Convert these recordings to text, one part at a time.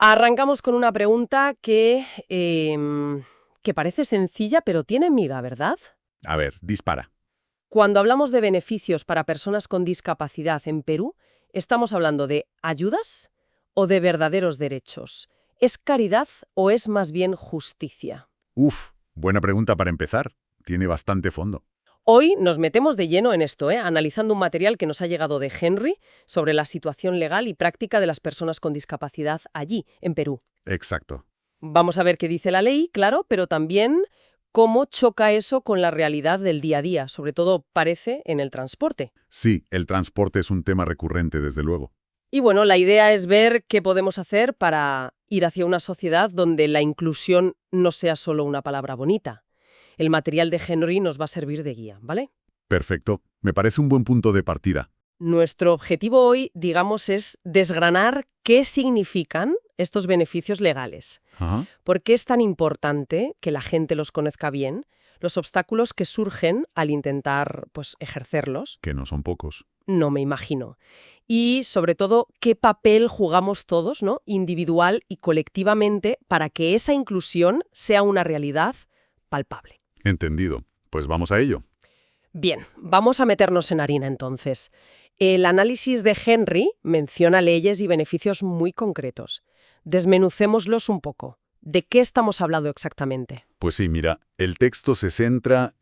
Arrancamos con una pregunta que parece sencilla, pero tiene miga, ¿verdad? A ver, dispara. Cuando hablamos de beneficios para personas con discapacidad en Perú, ¿estamos hablando de ayudas o de verdaderos derechos? ¿Es caridad o es más bien justicia? Uf, buena pregunta para empezar. Tiene bastante fondo. Hoy nos metemos de lleno en esto, analizando un material que nos ha llegado de Henry sobre la situación legal y práctica de las personas con discapacidad allí, en Perú. Exacto. Vamos a ver qué dice la ley, claro, pero también cómo choca eso con la realidad del día a día, sobre todo parece en el transporte. Sí, el transporte es un tema recurrente, desde luego. Y bueno, la idea es ver qué podemos hacer para ir hacia una sociedad donde la inclusión no sea solo una palabra bonita. El material de Henry nos va a servir de guía, ¿vale? Perfecto. Me parece un buen punto de partida. Nuestro objetivo hoy, digamos, es desgranar qué significan estos beneficios legales. Ajá. ¿Por qué es tan importante que la gente los conozca bien? Los obstáculos que surgen al intentar, ejercerlos, Que no son pocos. no me imagino. Y, sobre todo, qué papel jugamos todos, ¿no? Individual y colectivamente, para que esa inclusión sea una realidad palpable. Entendido. Pues vamos a ello. Bien, vamos a meternos en harina entonces. El análisis de Henry menciona leyes y beneficios muy concretos. Desmenucémoslos un poco. ¿De qué estamos hablando exactamente? Pues sí, mira, el texto se centra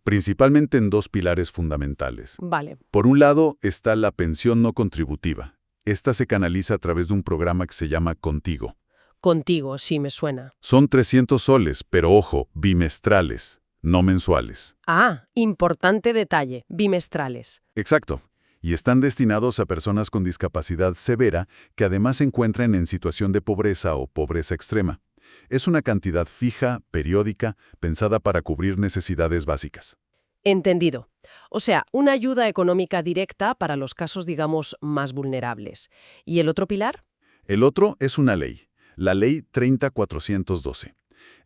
principalmente en dos pilares fundamentales. Vale. Por un lado está la pensión no contributiva. Esta se canaliza a través de un programa que se llama Contigo. Contigo, sí me suena. Son 300 soles, pero ojo, bimestrales, no mensuales. Ah, importante detalle, bimestrales. Exacto. Y están destinados a personas con discapacidad severa que además se encuentran en situación de pobreza o pobreza extrema. Es una cantidad fija, periódica, pensada para cubrir necesidades básicas. Entendido. O sea, una ayuda económica directa para los casos, digamos, más vulnerables. ¿Y el otro pilar? El otro es una ley, la Ley 30412.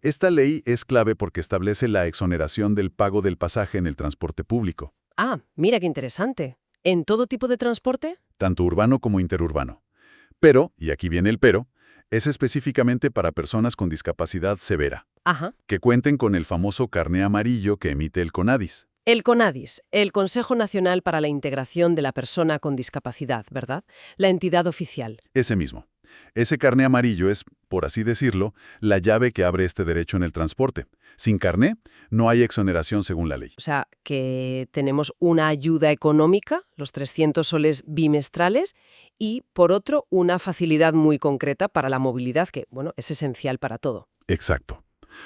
Esta ley es clave porque establece la exoneración del pago del pasaje en el transporte público, Ah, mira qué interesante. ¿En todo tipo de transporte? tanto urbano como interurbano. Pero, y aquí viene el pero, es específicamente para personas con discapacidad severa, Ajá. que cuenten con el famoso carné amarillo que emite el CONADIS. El CONADIS, el Consejo Nacional para la Integración de la Persona con Discapacidad, ¿verdad? La entidad oficial. Ese mismo. Ese carné amarillo es, por así decirlo, la llave que abre este derecho en el transporte. Sin carné, no hay exoneración según la ley. O sea, que tenemos una ayuda económica, los 300 soles bimestrales, y, por otro, una facilidad muy concreta para la movilidad que, bueno, es esencial para todo. Exacto.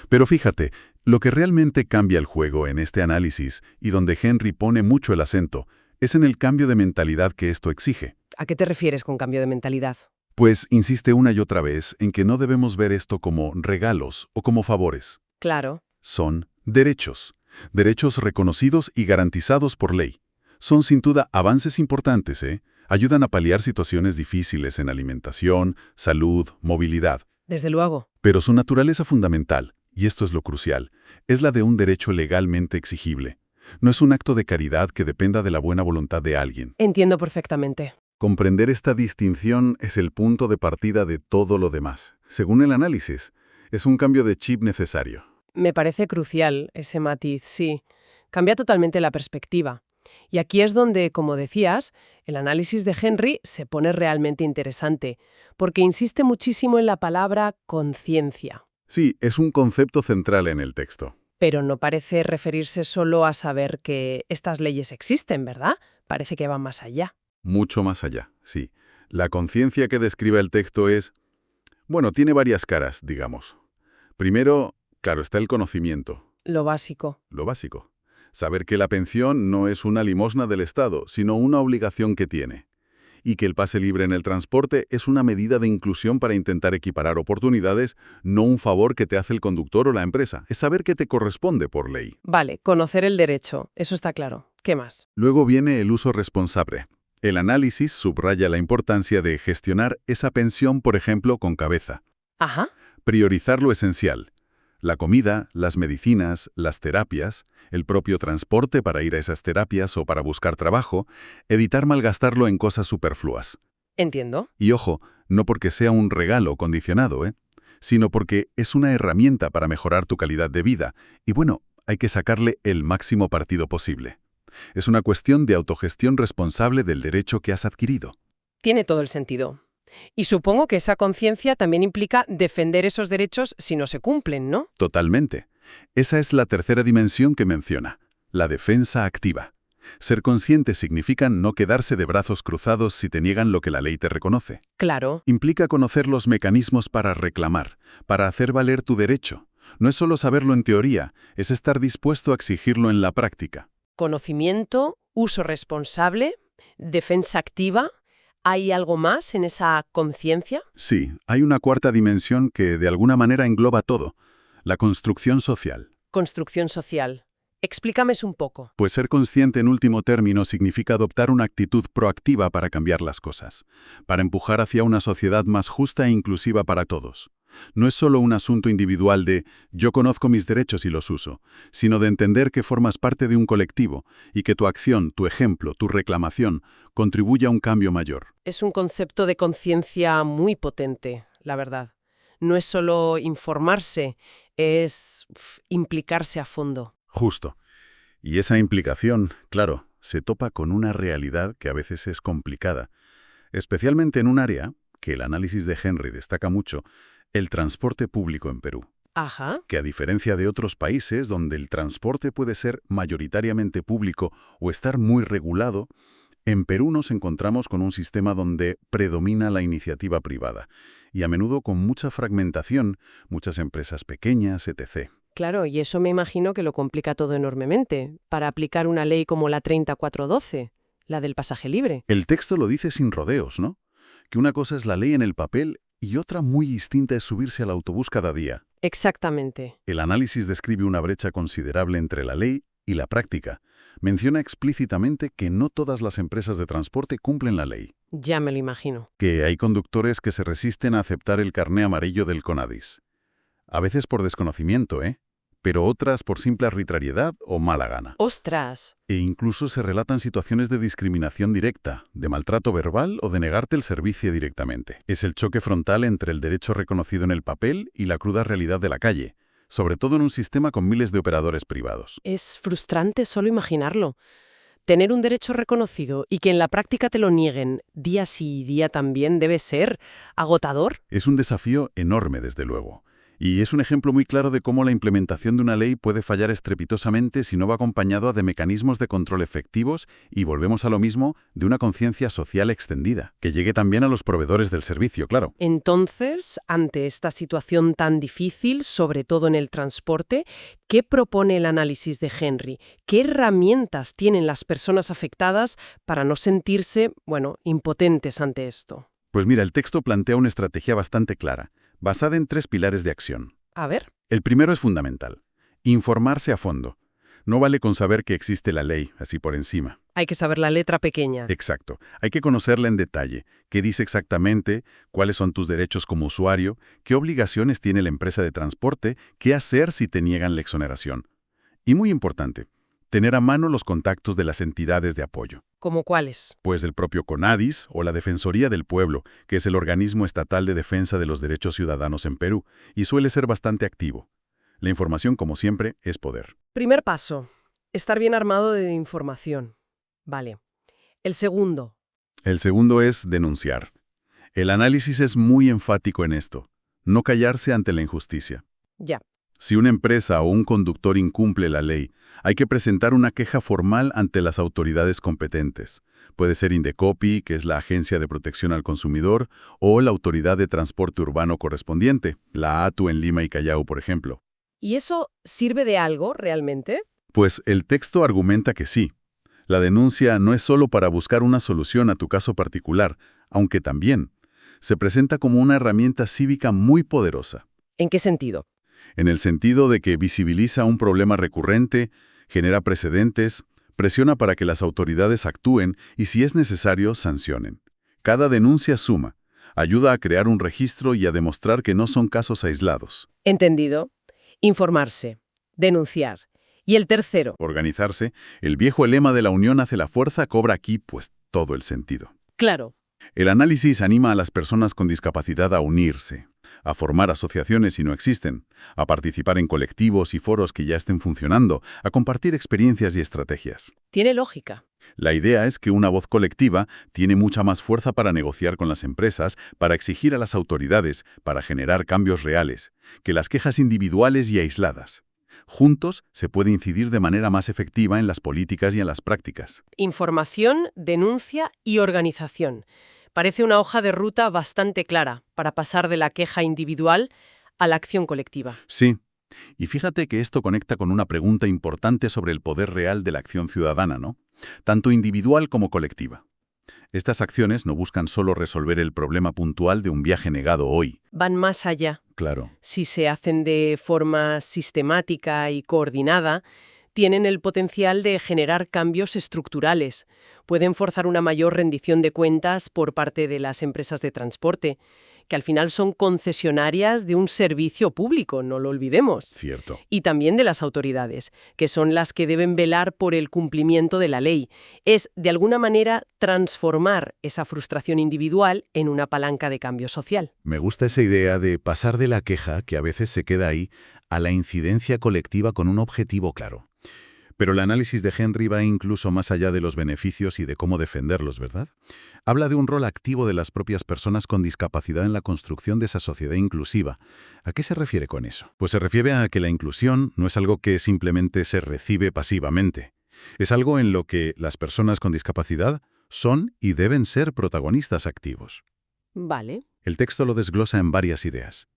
Pero fíjate, lo que realmente cambia el juego en este análisis y donde Henry pone mucho el acento, es en el cambio de mentalidad que esto exige. ¿A qué te refieres con cambio de mentalidad? Pues insiste una y otra vez en que no debemos ver esto como regalos o como favores. Claro. Son derechos. Derechos reconocidos y garantizados por ley. Son sin duda avances importantes, ¿eh? Ayudan a paliar situaciones difíciles en alimentación, salud, movilidad. Desde luego. Pero su naturaleza fundamental, y esto es lo crucial, es la de un derecho legalmente exigible. No es un acto de caridad que dependa de la buena voluntad de alguien. Entiendo perfectamente. Comprender esta distinción es el punto de partida de todo lo demás. Según el análisis, es un cambio de chip necesario. Me parece crucial ese matiz, sí. Cambia totalmente la perspectiva. Y aquí es donde, como decías, el análisis de Henry se pone realmente interesante, porque insiste muchísimo en la palabra conciencia. Sí, es un concepto central en el texto. Pero no parece referirse solo a saber que estas leyes existen, ¿verdad? Parece que van más allá. Mucho más allá, sí. La conciencia que describe el texto es... Bueno, tiene varias caras, digamos. Primero, claro, está el conocimiento, Lo básico. lo básico. Saber que la pensión no es una limosna del Estado, sino una obligación que tiene. Y que el pase libre en el transporte es una medida de inclusión para intentar equiparar oportunidades, no un favor que te hace el conductor o la empresa. Es saber que te corresponde por ley. Vale, conocer el derecho, eso está claro. ¿Qué más? Luego viene el uso responsable. El análisis subraya la importancia de gestionar esa pensión, por ejemplo, con cabeza. Ajá. Priorizar lo esencial. La comida, las medicinas, las terapias, el propio transporte para ir a esas terapias o para buscar trabajo, evitar malgastarlo en cosas superfluas. Entiendo. Y ojo, no porque sea un regalo condicionado, sino porque es una herramienta para mejorar tu calidad de vida. Y bueno, hay que sacarle el máximo partido posible. Es una cuestión de autogestión responsable del derecho que has adquirido. Tiene todo el sentido. Y supongo que esa conciencia también implica defender esos derechos si no se cumplen, ¿no? Totalmente. Esa es la tercera dimensión que menciona, la defensa activa. Ser consciente significa no quedarse de brazos cruzados si te niegan lo que la ley te reconoce. Claro. Implica conocer los mecanismos para reclamar, para hacer valer tu derecho. No es solo saberlo en teoría, es estar dispuesto a exigirlo en la práctica. Conocimiento, uso responsable, defensa activa. ¿Hay algo más en esa conciencia? Sí, hay una cuarta dimensión que de alguna manera engloba todo, la construcción social. Construcción social. Explícame eso un poco. Pues ser consciente en último término significa adoptar una actitud proactiva para cambiar las cosas, para empujar hacia una sociedad más justa e inclusiva para todos. No es solo un asunto individual de yo conozco mis derechos y los uso, sino de entender que formas parte de un colectivo y que tu acción, tu ejemplo, tu reclamación contribuye a un cambio mayor. Es un concepto de conciencia muy potente, la verdad. No es solo informarse, es implicarse a fondo. Justo. Y esa implicación, claro, se topa con una realidad que a veces es complicada, especialmente en un área que el análisis de Henry destaca mucho, el transporte público en Perú. Ajá. Que a diferencia de otros países donde el transporte puede ser mayoritariamente público o estar muy regulado, en Perú nos encontramos con un sistema donde predomina la iniciativa privada y a menudo con mucha fragmentación, muchas empresas pequeñas, etc. Claro, y eso me imagino que lo complica todo enormemente, para aplicar una ley como la 3412, la del pasaje libre. El texto lo dice sin rodeos, ¿no? Que una cosa es la ley en el papel y otra muy distinta es subirse al autobús cada día. Exactamente. El análisis describe una brecha considerable entre la ley y la práctica. Menciona explícitamente que no todas las empresas de transporte cumplen la ley. Ya me lo imagino. Que hay conductores que se resisten a aceptar el carné amarillo del CONADIS. A veces por desconocimiento, pero otras por simple arbitrariedad o mala gana. ¡Ostras! E incluso se relatan situaciones de discriminación directa, de maltrato verbal o de negarte el servicio directamente. Es el choque frontal entre el derecho reconocido en el papel y la cruda realidad de la calle, sobre todo en un sistema con miles de operadores privados. Es frustrante solo imaginarlo. Tener un derecho reconocido y que en la práctica te lo nieguen día sí y día también debe ser agotador. Es un desafío enorme, desde luego. Y es un ejemplo muy claro de cómo la implementación de una ley puede fallar estrepitosamente si no va acompañado de mecanismos de control efectivos y volvemos a lo mismo, de una conciencia social extendida, que llegue también a los proveedores del servicio, claro. Entonces, ante esta situación tan difícil, sobre todo en el transporte, ¿qué propone el análisis de Henry? ¿Qué herramientas tienen las personas afectadas para no sentirse, impotentes ante esto? Pues mira, el texto plantea una estrategia bastante clara, basada en 3 pilares de acción. A ver. El primero es fundamental, informarse a fondo. No vale con saber que existe la ley, así por encima. Hay que saber la letra pequeña. Exacto. Hay que conocerla en detalle, qué dice exactamente, cuáles son tus derechos como usuario, qué obligaciones tiene la empresa de transporte, qué hacer si te niegan la exoneración. Y muy importante, tener a mano los contactos de las entidades de apoyo. ¿Cómo cuáles? Pues el propio CONADIS o la Defensoría del Pueblo, que es el organismo estatal de defensa de los derechos ciudadanos en Perú, y suele ser bastante activo. La información, como siempre, es poder. Primer paso, estar bien armado de información. Vale. El segundo. El segundo es denunciar. El análisis es muy enfático en esto. No callarse ante la injusticia. Ya. Si una empresa o un conductor incumple la ley, hay que presentar una queja formal ante las autoridades competentes. Puede ser Indecopi, que es la Agencia de Protección al Consumidor, o la Autoridad de Transporte Urbano correspondiente, la ATU en Lima y Callao, por ejemplo. ¿Y eso sirve de algo realmente? Pues el texto argumenta que sí. La denuncia no es solo para buscar una solución a tu caso particular, aunque también. Se presenta como una herramienta cívica muy poderosa. ¿En qué sentido? En el sentido de que visibiliza un problema recurrente, genera precedentes, presiona para que las autoridades actúen y, si es necesario, sancionen. Cada denuncia suma, ayuda a crear un registro y a demostrar que no son casos aislados. Entendido. Informarse. Denunciar. Y el tercero. Organizarse, el viejo lema de la unión hace la fuerza cobra aquí, pues, todo el sentido. Claro. El análisis anima a las personas con discapacidad a unirse, a formar asociaciones si no existen, a participar en colectivos y foros que ya estén funcionando, a compartir experiencias y estrategias. Tiene lógica. La idea es que una voz colectiva tiene mucha más fuerza para negociar con las empresas, para exigir a las autoridades, para generar cambios reales, que las quejas individuales y aisladas. Juntos se puede incidir de manera más efectiva en las políticas y en las prácticas. Información, denuncia y organización. Parece una hoja de ruta bastante clara para pasar de la queja individual a la acción colectiva. Sí. Y fíjate que esto conecta con una pregunta importante sobre el poder real de la acción ciudadana, ¿no? Tanto individual como colectiva. Estas acciones no buscan solo resolver el problema puntual de un viaje negado hoy. Van más allá. Claro. Si se hacen de forma sistemática y coordinada, tienen el potencial de generar cambios estructurales. Pueden forzar una mayor rendición de cuentas por parte de las empresas de transporte, que al final son concesionarias de un servicio público, no lo olvidemos. Cierto. Y también de las autoridades, que son las que deben velar por el cumplimiento de la ley. Es, de alguna manera, transformar esa frustración individual en una palanca de cambio social. Me gusta esa idea de pasar de la queja, que a veces se queda ahí, a la incidencia colectiva con un objetivo claro. Pero el análisis de Henry va incluso más allá de los beneficios y de cómo defenderlos, ¿verdad? Habla de un rol activo de las propias personas con discapacidad en la construcción de esa sociedad inclusiva. ¿A qué se refiere con eso? Pues se refiere a que la inclusión no es algo que simplemente se recibe pasivamente. Es algo en lo que las personas con discapacidad son y deben ser protagonistas activos. Vale. El texto lo desglosa en varias ideas.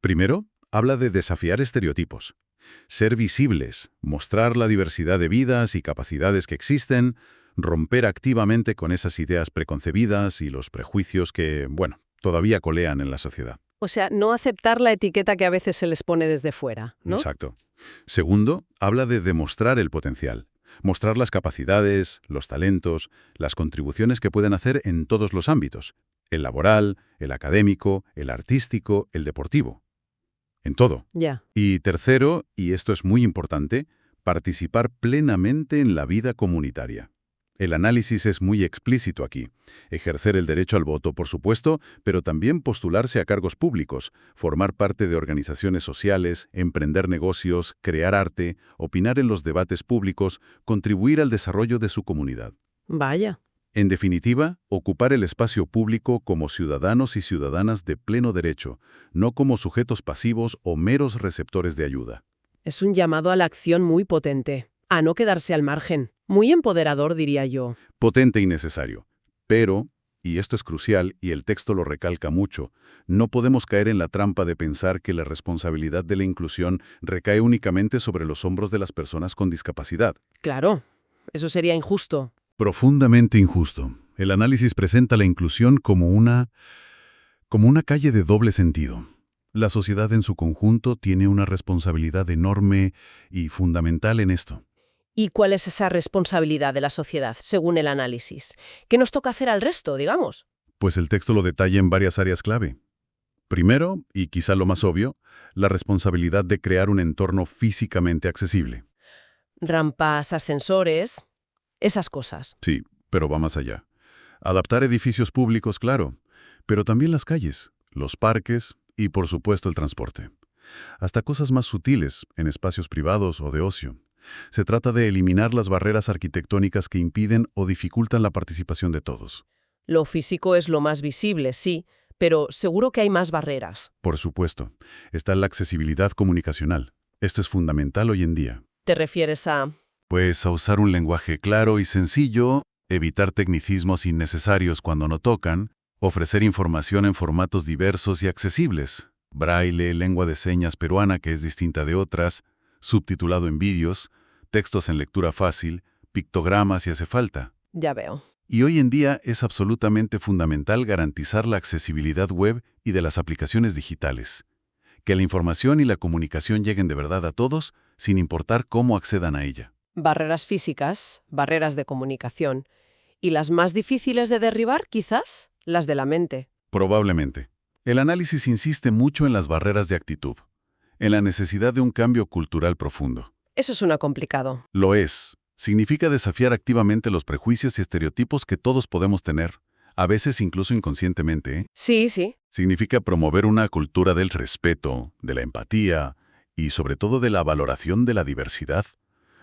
Primero, habla de desafiar estereotipos. Ser visibles, mostrar la diversidad de vidas y capacidades que existen, romper activamente con esas ideas preconcebidas y los prejuicios que, todavía colean en la sociedad. O sea, no aceptar la etiqueta que a veces se les pone desde fuera, ¿no? Exacto. Segundo, habla de demostrar el potencial. Mostrar las capacidades, los talentos, las contribuciones que pueden hacer en todos los ámbitos. El laboral, el académico, el artístico, el deportivo. En todo. Ya. Y tercero, y esto es muy importante, participar plenamente en la vida comunitaria. El análisis es muy explícito aquí. Ejercer el derecho al voto, por supuesto, pero también postularse a cargos públicos, formar parte de organizaciones sociales, emprender negocios, crear arte, opinar en los debates públicos, contribuir al desarrollo de su comunidad. Vaya. En definitiva, ocupar el espacio público como ciudadanos y ciudadanas de pleno derecho, no como sujetos pasivos o meros receptores de ayuda. Es un llamado a la acción muy potente, a no quedarse al margen. Muy empoderador, diría yo. Potente y necesario. Pero, y esto es crucial y el texto lo recalca mucho, no podemos caer en la trampa de pensar que la responsabilidad de la inclusión recae únicamente sobre los hombros de las personas con discapacidad. Claro, eso sería injusto. Profundamente injusto. El análisis presenta la inclusión como una calle de doble sentido. La sociedad en su conjunto tiene una responsabilidad enorme y fundamental en esto. ¿Y cuál es esa responsabilidad de la sociedad, según el análisis? ¿Qué nos toca hacer al resto, digamos? Pues el texto lo detalla en varias áreas clave. Primero, y quizá lo más obvio, la responsabilidad de crear un entorno físicamente accesible. Rampas, ascensores, esas cosas. Sí, pero va más allá. Adaptar edificios públicos, claro, pero también las calles, los parques y, por supuesto, el transporte. Hasta cosas más sutiles, en espacios privados o de ocio. Se trata de eliminar las barreras arquitectónicas que impiden o dificultan la participación de todos. Lo físico es lo más visible, sí, pero seguro que hay más barreras. Por supuesto, está la accesibilidad comunicacional. Esto es fundamental hoy en día. ¿Te refieres a...? Pues a usar un lenguaje claro y sencillo, evitar tecnicismos innecesarios cuando no tocan, ofrecer información en formatos diversos y accesibles, braille, lengua de señas peruana que es distinta de otras, subtitulado en vídeos, textos en lectura fácil, pictogramas si hace falta. Ya veo. Y hoy en día es absolutamente fundamental garantizar la accesibilidad web y de las aplicaciones digitales. Que la información y la comunicación lleguen de verdad a todos, sin importar cómo accedan a ella. Barreras físicas, barreras de comunicación. Y las más difíciles de derribar, quizás, las de la mente. Probablemente. El análisis insiste mucho en las barreras de actitud, en la necesidad de un cambio cultural profundo. Eso suena complicado. Lo es. Significa desafiar activamente los prejuicios y estereotipos que todos podemos tener, A veces incluso inconscientemente, ¿eh? Sí, sí. Significa promover una cultura del respeto, de la empatía y sobre todo de la valoración de la diversidad.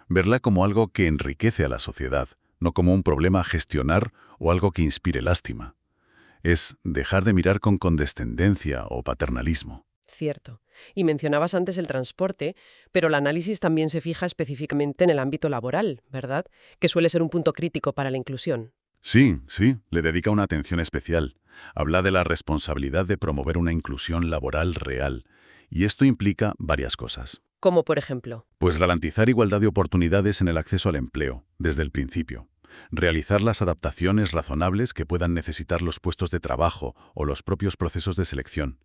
Verla como algo que enriquece a la sociedad, no como un problema a gestionar o algo que inspire lástima. Es dejar de mirar con condescendencia o paternalismo. Cierto. Y mencionabas antes el transporte, pero el análisis también se fija específicamente en el ámbito laboral, ¿verdad? Que suele ser un punto crítico para la inclusión. Sí, sí, le dedica una atención especial. Habla de la responsabilidad de promover una inclusión laboral real. Y esto implica varias cosas. Como por ejemplo. Pues garantizar igualdad de oportunidades en el acceso al empleo, desde el principio. Realizar las adaptaciones razonables que puedan necesitar los puestos de trabajo o los propios procesos de selección.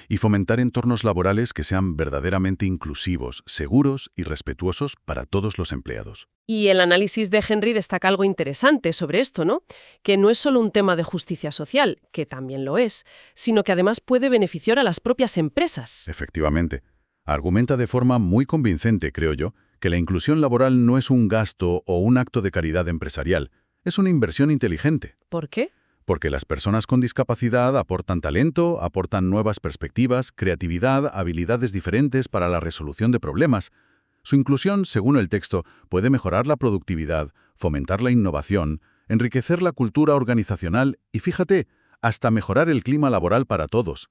Y fomentar entornos laborales que sean verdaderamente inclusivos, seguros y respetuosos para todos los empleados. Y el análisis de Henry destaca algo interesante sobre esto, ¿no? Que no es solo un tema de justicia social, que también lo es, sino que además puede beneficiar a las propias empresas. Efectivamente. Argumenta de forma muy convincente, creo yo, que la inclusión laboral no es un gasto o un acto de caridad empresarial, es una inversión inteligente. ¿Por qué? Porque las personas con discapacidad aportan talento, aportan nuevas perspectivas, creatividad, habilidades diferentes para la resolución de problemas. Su inclusión, según el texto, puede mejorar la productividad, fomentar la innovación, enriquecer la cultura organizacional y, fíjate, hasta mejorar el clima laboral para todos.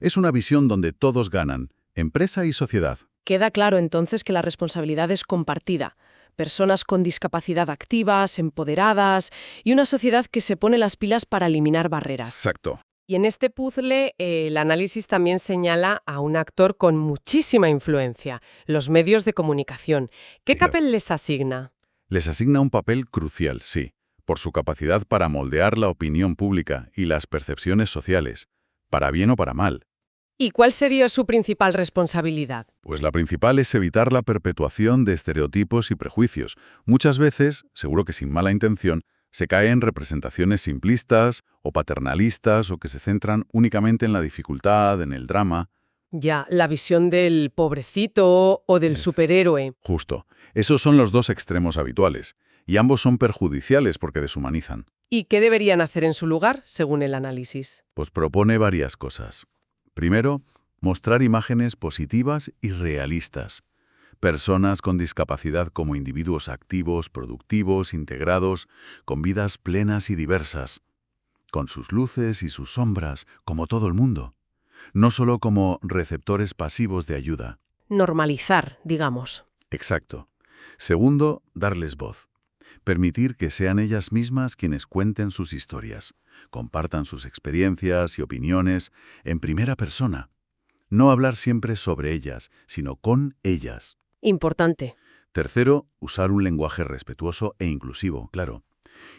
Es una visión donde todos ganan, empresa y sociedad. Queda claro entonces que la responsabilidad es compartida. Personas con discapacidad activas, empoderadas y una sociedad que se pone las pilas para eliminar barreras. Exacto. Y en este puzzle, el análisis también señala a un actor con muchísima influencia, los medios de comunicación. ¿Qué papel les asigna? Les asigna un papel crucial, sí, por su capacidad para moldear la opinión pública y las percepciones sociales, para bien o para mal. ¿Y cuál sería su principal responsabilidad? Pues la principal es evitar la perpetuación de estereotipos y prejuicios. Muchas veces, seguro que sin mala intención, se cae en representaciones simplistas o paternalistas o que se centran únicamente en la dificultad, en el drama. Ya, la visión del pobrecito o del Es- superhéroe. Justo. Esos son los dos extremos habituales, y ambos son perjudiciales porque deshumanizan. ¿Y qué deberían hacer en su lugar, según el análisis? Pues propone varias cosas. Primero, mostrar imágenes positivas y realistas. Personas con discapacidad como individuos activos, productivos, integrados, con vidas plenas y diversas, con sus luces y sus sombras, como todo el mundo. No solo como receptores pasivos de ayuda. Normalizar, digamos. Exacto. Segundo, darles voz. Permitir que sean ellas mismas quienes cuenten sus historias, compartan sus experiencias y opiniones en primera persona. No hablar siempre sobre ellas, sino con ellas. Importante. Tercero, usar un lenguaje respetuoso e inclusivo, claro.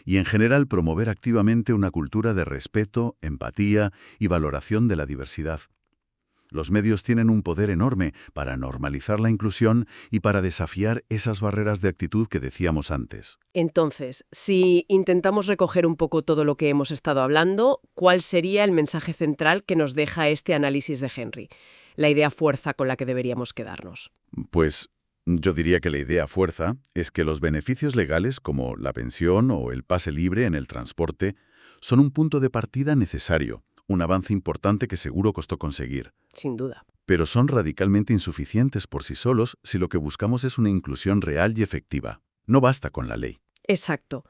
Y en general promover activamente una cultura de respeto, empatía y valoración de la diversidad. Los medios tienen un poder enorme para normalizar la inclusión y para desafiar esas barreras de actitud que decíamos antes. Entonces, si intentamos recoger un poco todo lo que hemos estado hablando, ¿cuál sería el mensaje central que nos deja este análisis de Henry? La idea fuerza con la que deberíamos quedarnos. Pues yo diría que la idea fuerza es que los beneficios legales como la pensión o el pase libre en el transporte son un punto de partida necesario, un avance importante que seguro costó conseguir. Sin duda. Pero son radicalmente insuficientes por sí solos si lo que buscamos es una inclusión real y efectiva. No basta con la ley. Exacto.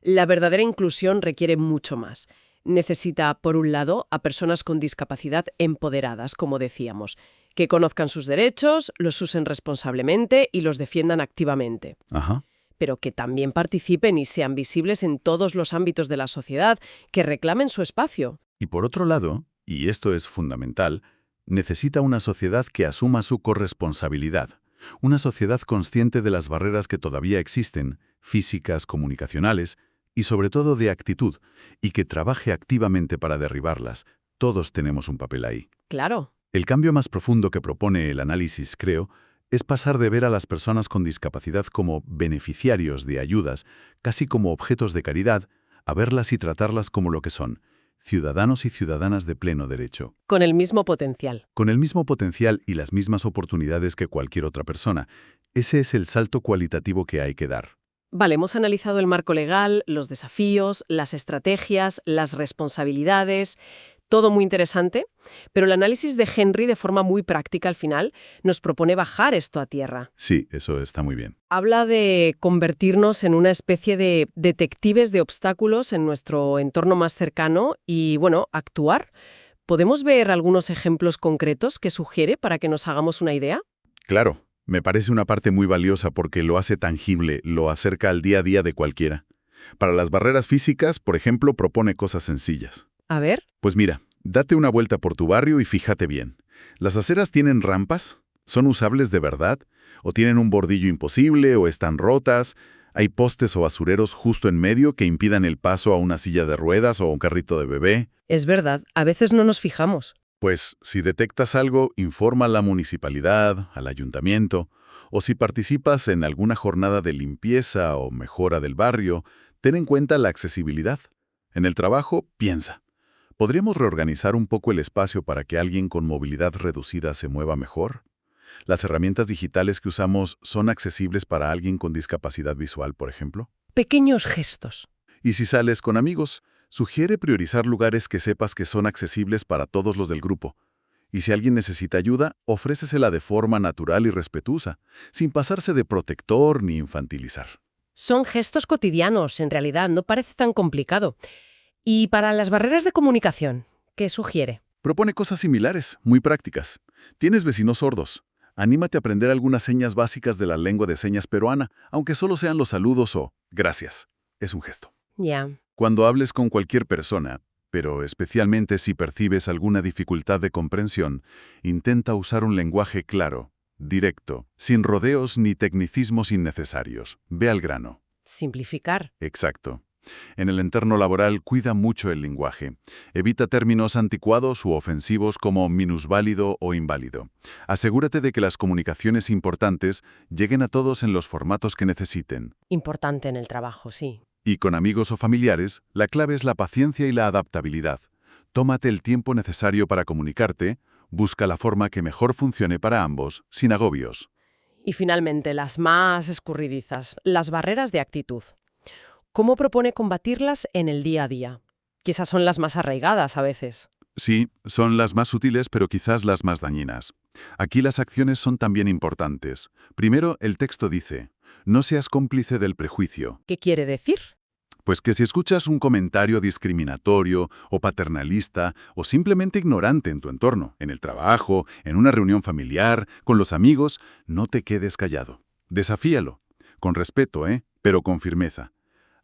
La verdadera inclusión requiere mucho más. Necesita, por un lado, a personas con discapacidad empoderadas, como decíamos, que conozcan sus derechos, los usen responsablemente y los defiendan activamente, Ajá. pero que también participen y sean visibles en todos los ámbitos de la sociedad, que reclamen su espacio. Y por otro lado, y esto es fundamental, necesita una sociedad que asuma su corresponsabilidad. Una sociedad consciente de las barreras que todavía existen, físicas, comunicacionales, y sobre todo de actitud, y que trabaje activamente para derribarlas. Todos tenemos un papel ahí. Claro. El cambio más profundo que propone el análisis, creo, es pasar de ver a las personas con discapacidad como beneficiarios de ayudas, casi como objetos de caridad, a verlas y tratarlas como lo que son, ciudadanos y ciudadanas de pleno derecho, Con el mismo potencial. con el mismo potencial y las mismas oportunidades que cualquier otra persona. Ese es el salto cualitativo que hay que dar. Vale, hemos analizado el marco legal, los desafíos, las estrategias, las responsabilidades, todo muy interesante, pero el análisis de Henry, de forma muy práctica al final, nos propone bajar esto a tierra. Sí, eso está muy bien. Habla de convertirnos en una especie de detectives de obstáculos en nuestro entorno más cercano y, bueno, actuar. ¿Podemos ver algunos ejemplos concretos que sugiere para que nos hagamos una idea? Claro, me parece una parte muy valiosa porque lo hace tangible, lo acerca al día a día de cualquiera. Para las barreras físicas, por ejemplo, propone cosas sencillas. A ver. Pues mira, date una vuelta por tu barrio y fíjate bien. ¿Las aceras tienen rampas? ¿Son usables de verdad? ¿O tienen un bordillo imposible o están rotas? ¿Hay postes o basureros justo en medio que impidan el paso a una silla de ruedas o un carrito de bebé? Es verdad, a veces no nos fijamos. Pues si detectas algo, informa a la municipalidad, al ayuntamiento, o si participas en alguna jornada de limpieza o mejora del barrio, ten en cuenta la accesibilidad. En el trabajo, piensa. ¿Podríamos reorganizar un poco el espacio para que alguien con movilidad reducida se mueva mejor? ¿Las herramientas digitales que usamos son accesibles para alguien con discapacidad visual, por ejemplo? Pequeños gestos. Y si sales con amigos, sugiere priorizar lugares que sepas que son accesibles para todos los del grupo. Y si alguien necesita ayuda, ofrécesela de forma natural y respetuosa, sin pasarse de protector ni infantilizar. Son gestos cotidianos, en realidad, no parece tan complicado. Y para las barreras de comunicación, ¿qué sugiere? Propone cosas similares, muy prácticas. ¿Tienes vecinos sordos? Anímate a aprender algunas señas básicas de la lengua de señas peruana, aunque solo sean los saludos o gracias. Es un gesto. Ya. Cuando hables con cualquier persona, pero especialmente si percibes alguna dificultad de comprensión, intenta usar un lenguaje claro, directo, sin rodeos ni tecnicismos innecesarios. Ve al grano. Simplificar. Exacto. En el entorno laboral, cuida mucho el lenguaje. Evita términos anticuados u ofensivos como minusválido o inválido. Asegúrate de que las comunicaciones importantes lleguen a todos en los formatos que necesiten. Importante en el trabajo, sí. Y con amigos o familiares, la clave es la paciencia y la adaptabilidad. Tómate el tiempo necesario para comunicarte, busca la forma que mejor funcione para ambos, sin agobios. Y finalmente, las más escurridizas, las barreras de actitud. ¿Cómo propone combatirlas en el día a día? Quizás son las más arraigadas a veces. Sí, son las más útiles, pero quizás las más dañinas. Aquí las acciones son también importantes. Primero, el texto dice, no seas cómplice del prejuicio. ¿Qué quiere decir? Pues que si escuchas un comentario discriminatorio o paternalista o simplemente ignorante en tu entorno, en el trabajo, en una reunión familiar, con los amigos, no te quedes callado. Desafíalo. Con respeto, pero con firmeza.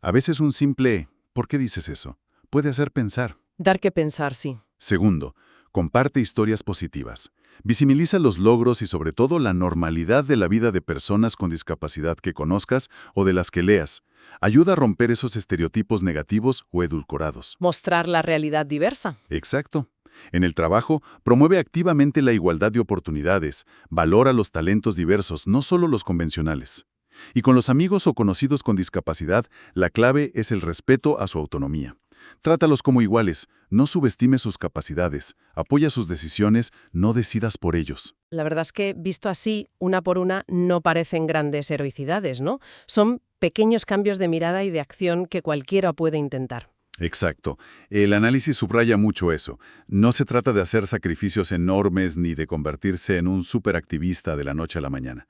A veces un simple ¿por qué dices eso? Puede hacer pensar. Dar que pensar, sí. Segundo, comparte historias positivas. Visibiliza los logros y sobre todo la normalidad de la vida de personas con discapacidad que conozcas o de las que leas. Ayuda a romper esos estereotipos negativos o edulcorados. Mostrar la realidad diversa. Exacto. En el trabajo, promueve activamente la igualdad de oportunidades, valora los talentos diversos, no solo los convencionales. Y con los amigos o conocidos con discapacidad, la clave es el respeto a su autonomía. Trátalos como iguales, no subestimes sus capacidades, apoya sus decisiones, no decidas por ellos. La verdad es que, visto así, una por una, no parecen grandes heroicidades, ¿no? Son pequeños cambios de mirada y de acción que cualquiera puede intentar. Exacto. El análisis subraya mucho eso. No se trata de hacer sacrificios enormes ni de convertirse en un superactivista de la noche a la mañana.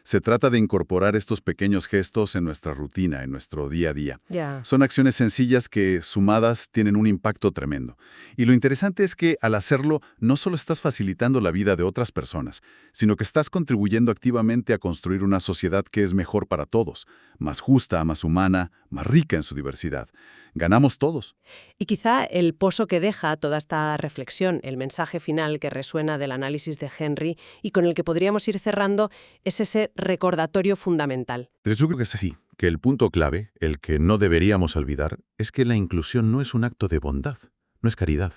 Se trata de incorporar estos pequeños gestos en nuestra rutina, en nuestro día a día. Ya. Son acciones sencillas que, sumadas, tienen un impacto tremendo. Y lo interesante es que, al hacerlo, no solo estás facilitando la vida de otras personas, sino que estás contribuyendo activamente a construir una sociedad que es mejor para todos, más justa, más humana, más rica en su diversidad. Ganamos todos. Y quizá el pozo que deja toda esta reflexión, el mensaje final que resuena del análisis de Henry y con el que podríamos ir cerrando, es ese recordatorio fundamental. Pero yo creo que es así, que el punto clave, el que no deberíamos olvidar, es que la inclusión no es un acto de bondad, no es caridad,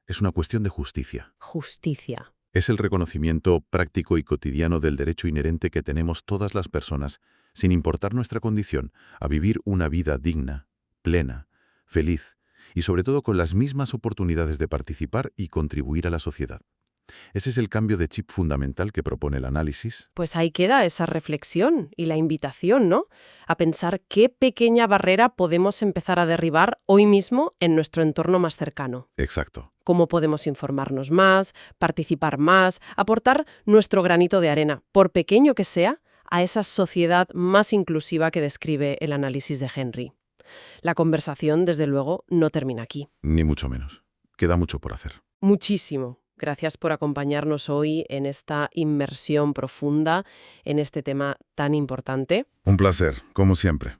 es una cuestión de justicia. Justicia. Es el reconocimiento práctico y cotidiano del derecho inherente que tenemos todas las personas, sin importar nuestra condición, a vivir una vida digna, plena, feliz y sobre todo con las mismas oportunidades de participar y contribuir a la sociedad. Ese es el cambio de chip fundamental que propone el análisis. Pues ahí queda esa reflexión y la invitación, ¿no? A pensar qué pequeña barrera podemos empezar a derribar hoy mismo en nuestro entorno más cercano. Exacto. Cómo podemos informarnos más, participar más, aportar nuestro granito de arena, por pequeño que sea, a esa sociedad más inclusiva que describe el análisis de Henry. La conversación, desde luego, no termina aquí. Ni mucho menos. Queda mucho por hacer. Muchísimo. Gracias por acompañarnos hoy en esta inmersión profunda en este tema tan importante. Un placer, como siempre.